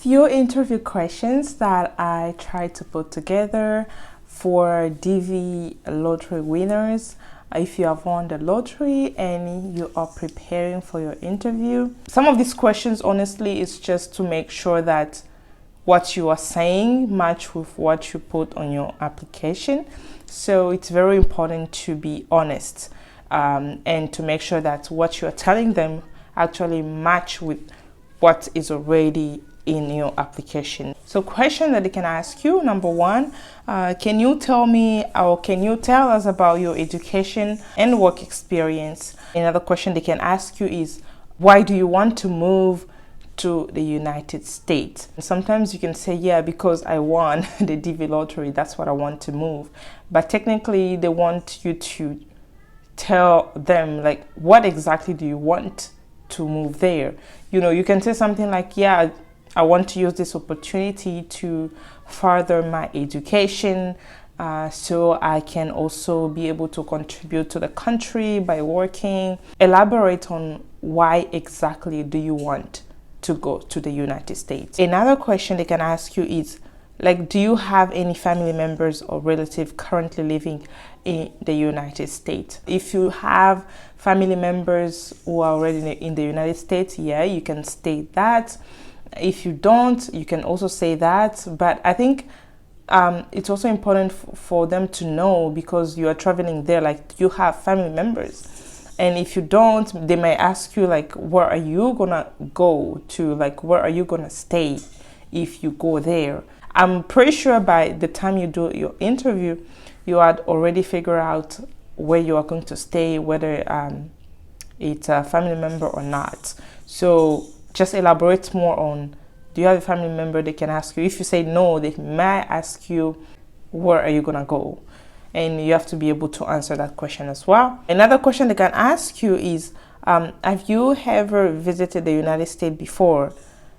few interview questions that I tried to put together for DV lottery winners. If you have won the lottery and you are preparing for your interview, some of these questions honestly is just to make sure that what you are saying match with what you put on your application. So it's very important to be honest and to make sure that what you are telling them actually match with what is already in your application. So question that they can ask you, number one, can you tell me or can you tell us about your education and work experience? Another question they can ask you is, why do you want to move to the United States? Sometimes you can say, yeah, because I won the DV lottery, that's what I want to move. But technically they want you to tell them like, what exactly do you want to move there? You know, you can say something like, yeah, I want to use this opportunity to further my education so I can also be able to contribute to the country by working. Elaborate on why exactly do you want to go to the United States. Another question they can ask you is, like, do you have any family members or relative currently living in the United States? If you have family members who are already in the United States, yeah, you can state that. If you don't, you can also say that. But I think it's also important for them to know, because you are traveling there, like, you have family members. And if you don't, they may ask you, like, where are you gonna go to? Like, where are you gonna stay if you go there? I'm pretty sure by the time you do your interview, you had already figured out where you are going to stay, whether it's a family member or not. So just elaborate more on, do you have a family member? They can ask you. If you say no, they might ask you, where are you gonna go? And you have to be able to answer that question as well. Another question they can ask you is, have you ever visited the United States before?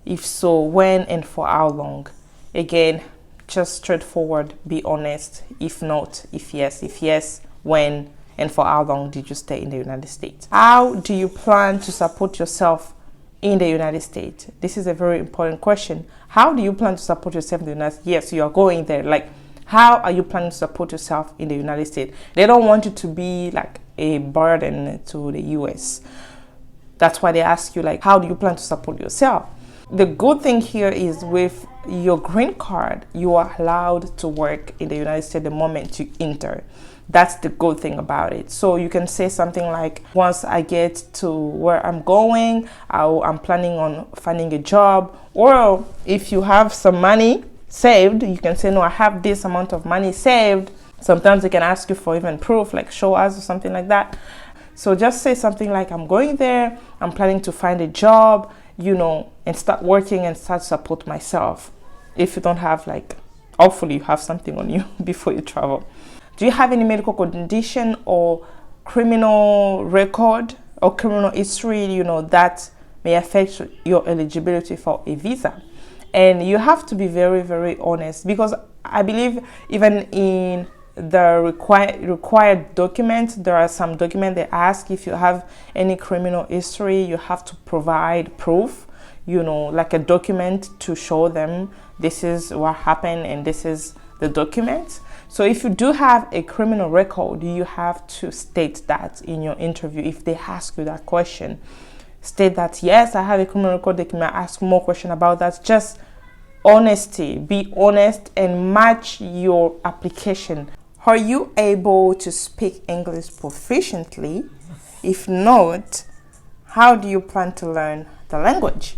If so, when and for how long? Again, just straightforward, be honest. If not, if yes, when and for how long did you stay in the United States? How do you plan to support yourself in the United States? This is a very important question. How do you plan to support yourself in the United States? Yes, you are going there. Like, how are you planning to support yourself in the United States? They don't want you to be like a burden to the US. That's why they ask you, like, how do you plan to support yourself? The good thing here is, with your green card, you are allowed to work in the United States the moment you enter. That's the good thing about it. So you can say something like, once I get to where I'm going, I'm planning on finding a job. Or if you have some money saved, you can say, no, I have this amount of money saved. Sometimes they can ask you for even proof, like show us or something like that. So just say something like, I'm going there, I'm planning to find a job, you know, and start working and start to support myself. If you don't have, like, hopefully you have something on you before you travel. Do you have any medical condition or criminal record or criminal history, you know, that may affect your eligibility for a visa? And you have to be very, very honest, because I believe even in the required documents, there are some documents they ask if you have any criminal history, you have to provide proof, you know, like a document to show them this is what happened and this is the document. So if you do have a criminal record, you have to state that in your interview. If they ask you that question, state that, yes, I have a criminal record. They can ask more questions about that. Just honesty, be honest and match your application. Are you able to speak English proficiently? If not, how do you plan to learn the language?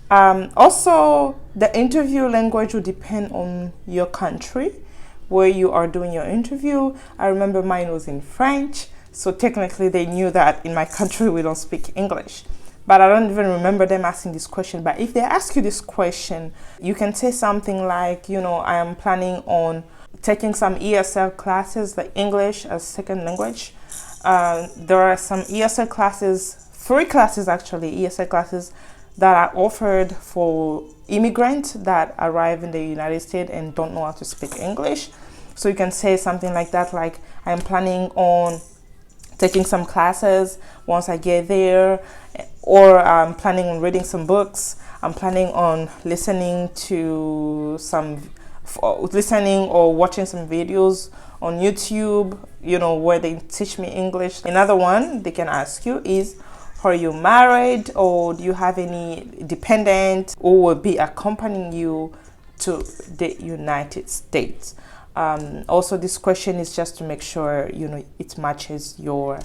Also, the interview language will depend on your country where you are doing your interview. I remember mine was in French, so technically they knew that in my country we don't speak English. But I don't even remember them asking this question. But if they ask you this question, you can say something like, you know, I am planning on taking some ESL classes, like English as second language. There are some ESL classes, free classes actually, ESL classes that are offered for immigrants that arrive in the United States and don't know how to speak English. So you can say something like that, like, I'm planning on taking some classes once I get there or I'm planning on reading some books, I'm planning on listening to listening or watching some videos on YouTube, where they teach me English. Another one they can ask you is, are you married, or do you have any dependent who will be accompanying you to the United States? Also, this question is just to make sure it matches your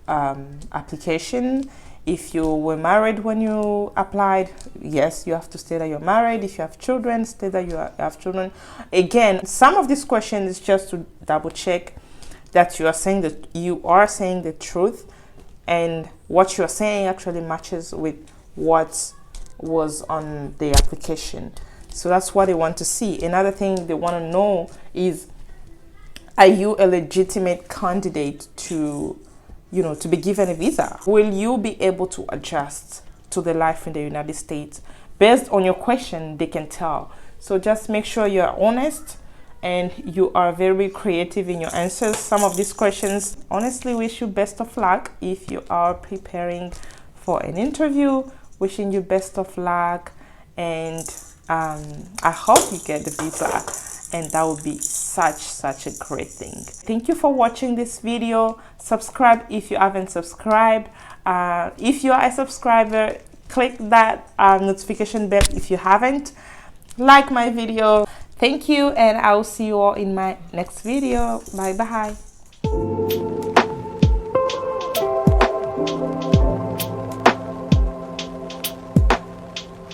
application. If you were married when you applied, yes, you have to state that you're married. If you have children, state that you have children. Again, some of these questions is just to double check that you are saying the truth, and what you're saying actually matches with what was on the application. So that's what they want to see. Another thing they want to know is, are you a legitimate candidate to be given a visa? Will you be able to adjust to the life in the United States? Based on your question, they can tell. So just make sure you're honest and you are very creative in your answers. Some of these questions, honestly, wish you best of luck if you are preparing for an interview. Wishing you best of luck, and I hope you get the visa, and that would be such a great thing. Thank you for watching this video. Subscribe if you haven't subscribed. If you are a subscriber, click that notification bell if you haven't. Like my video. Thank you, and I will see you all in my next video. Bye bye.